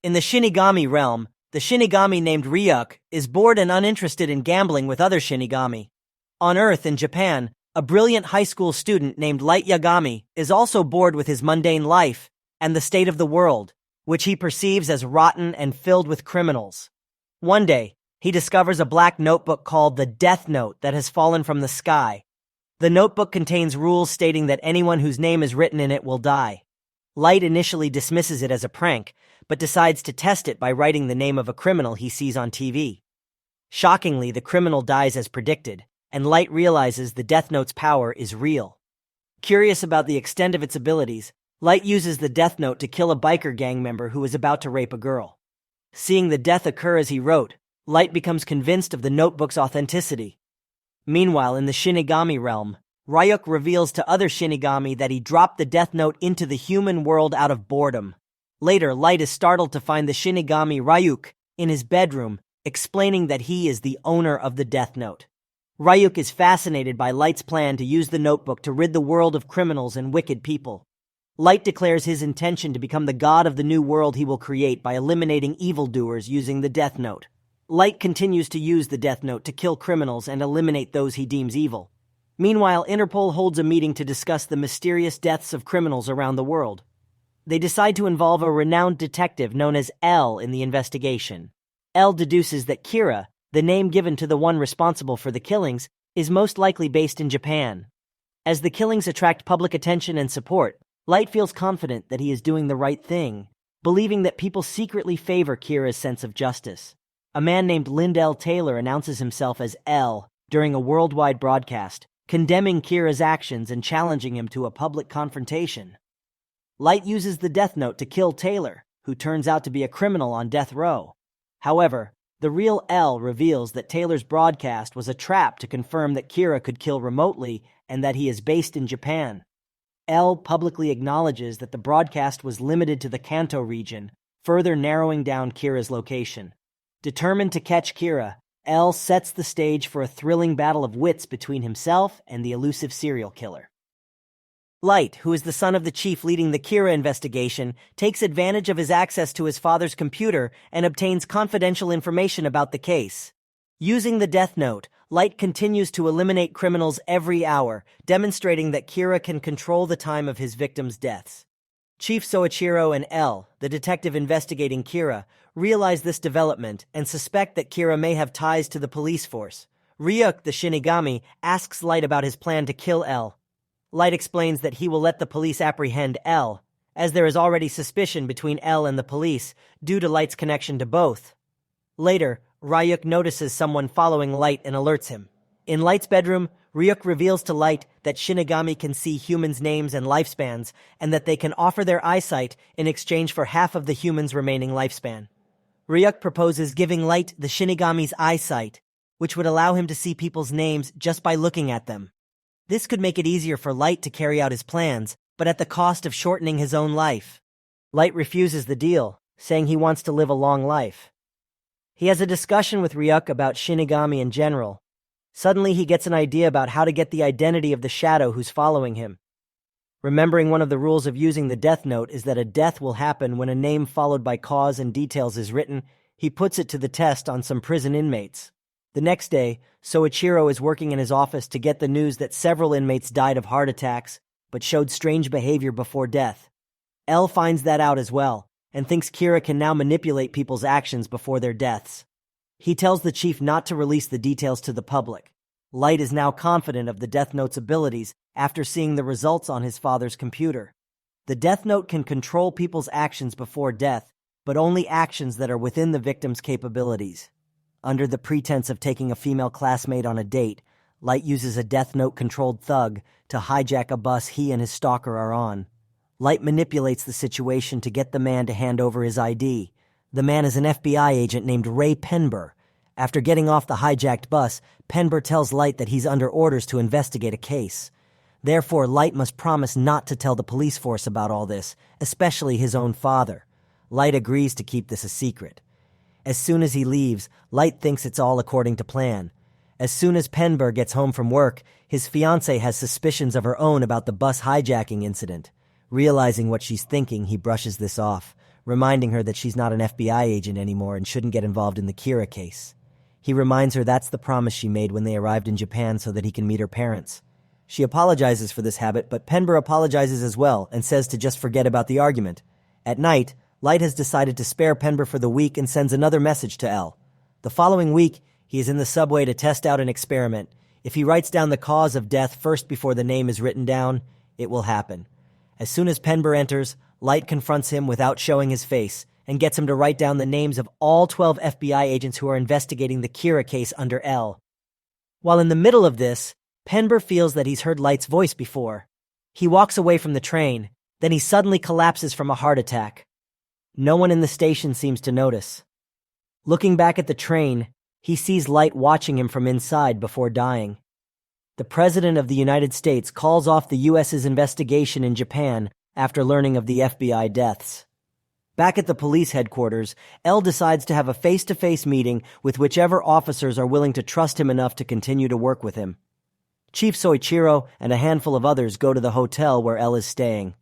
In the Shinigami realm, the Shinigami named Ryuk is bored and uninterested in gambling with other Shinigami. On Earth in Japan, a brilliant high school student named Light Yagami is also bored with his mundane life and the state of the world, which he perceives as rotten and filled with criminals. One day, he discovers a black notebook called the Death Note that has fallen from the sky. The notebook contains rules stating that anyone whose name is written in it will die. Light initially dismisses it as a prank, but decides to test it by writing the name of a criminal he sees on TV. Shockingly, the criminal dies as predicted, and Light realizes the Death Note's power is real. Curious about the extent of its abilities, Light uses the Death Note to kill a biker gang member who is about to rape a girl. Seeing the death occur as he wrote, Light becomes convinced of the notebook's authenticity. Meanwhile, in the Shinigami realm, Ryuk reveals to other Shinigami that he dropped the Death Note into the human world out of boredom. Later, Light is startled to find the Shinigami Ryuk in his bedroom, explaining that he is the owner of the Death Note. Ryuk is fascinated by Light's plan to use the notebook to rid the world of criminals and wicked people. Light declares his intention to become the god of the new world he will create by eliminating evildoers using the Death Note. Light continues to use the Death Note to kill criminals and eliminate those he deems evil. Meanwhile, Interpol holds a meeting to discuss the mysterious deaths of criminals around the world. They decide to involve a renowned detective known as L in the investigation. L deduces that Kira, the name given to the one responsible for the killings, is most likely based in Japan. As the killings attract public attention and support, Light feels confident that he is doing the right thing, believing that people secretly favor Kira's sense of justice. A man named Lindell Taylor announces himself as L during a worldwide broadcast, condemning Kira's actions and challenging him to a public confrontation. Light uses the Death Note to kill Taylor, who turns out to be a criminal on death row. However, the real L reveals that Taylor's broadcast was a trap to confirm that Kira could kill remotely and that he is based in Japan. L publicly acknowledges that the broadcast was limited to the Kanto region, further narrowing down Kira's location. Determined to catch Kira, L sets the stage for a thrilling battle of wits between himself and the elusive serial killer. Light, who is the son of the chief leading the Kira investigation, takes advantage of his access to his father's computer and obtains confidential information about the case. Using the Death Note, Light continues to eliminate criminals every hour, demonstrating that Kira can control the time of his victims' deaths. Chief Soichiro and L, the detective investigating Kira, realize this development and suspect that Kira may have ties to the police force. Ryuk, the Shinigami, asks Light about his plan to kill L. Light explains that he will let the police apprehend L, as there is already suspicion between L and the police due to Light's connection to both. Later, Ryuk notices someone following Light and alerts him. In Light's bedroom, Ryuk reveals to Light that Shinigami can see humans' names and lifespans, and that they can offer their eyesight in exchange for half of the human's remaining lifespan. Ryuk proposes giving Light the Shinigami's eyesight, which would allow him to see people's names just by looking at them. This could make it easier for Light to carry out his plans, but at the cost of shortening his own life. Light refuses the deal, saying he wants to live a long life. He has a discussion with Ryuk about Shinigami in general. Suddenly he gets an idea about how to get the identity of the shadow who's following him. Remembering one of the rules of using the Death Note is that a death will happen when a name followed by cause and details is written, he puts it to the test on some prison inmates. The next day, Soichiro is working in his office to get the news that several inmates died of heart attacks, but showed strange behavior before death. L finds that out as well, and thinks Kira can now manipulate people's actions before their deaths. He tells the chief not to release the details to the public. Light is now confident of the Death Note's abilities after seeing the results on his father's computer. The Death Note can control people's actions before death, but only actions that are within the victim's capabilities. Under the pretense of taking a female classmate on a date, Light uses a Death Note-controlled thug to hijack a bus he and his stalker are on. Light manipulates the situation to get the man to hand over his ID. The man is an FBI agent named Ray Penber. After getting off the hijacked bus, Penber tells Light that he's under orders to investigate a case. Therefore, Light must promise not to tell the police force about all this, especially his own father. Light agrees to keep this a secret. As soon as he leaves, Light thinks it's all according to plan. As soon as Penber gets home from work, his fiancée has suspicions of her own about the bus hijacking incident. Realizing what she's thinking, he brushes this off. reminding her that she's not an FBI agent anymore and shouldn't get involved in the Kira case. He reminds her that's the promise she made when they arrived in Japan so that he can meet her parents. She apologizes for this habit, but Penber apologizes as well and says to just forget about the argument. At night, Light has decided to spare Penber for the week and sends another message to L. The following week, he is in the subway to test out an experiment. If he writes down the cause of death first before the name is written down, it will happen. As soon as Penber enters, Light confronts him without showing his face and gets him to write down the names of all 12 FBI agents who are investigating the Kira case under L. While in the middle of this, Penber feels that he's heard Light's voice before. He walks away from the train, then he suddenly collapses from a heart attack. No one in the station seems to notice. Looking back at the train, he sees Light watching him from inside before dying. The President of the United States calls off the U.S.'s investigation in Japan after learning of the FBI deaths. Back at the police headquarters, L decides to have a face-to-face meeting with whichever officers are willing to trust him enough to continue to work with him. Chief Soichiro and a handful of others go to the hotel where L is staying.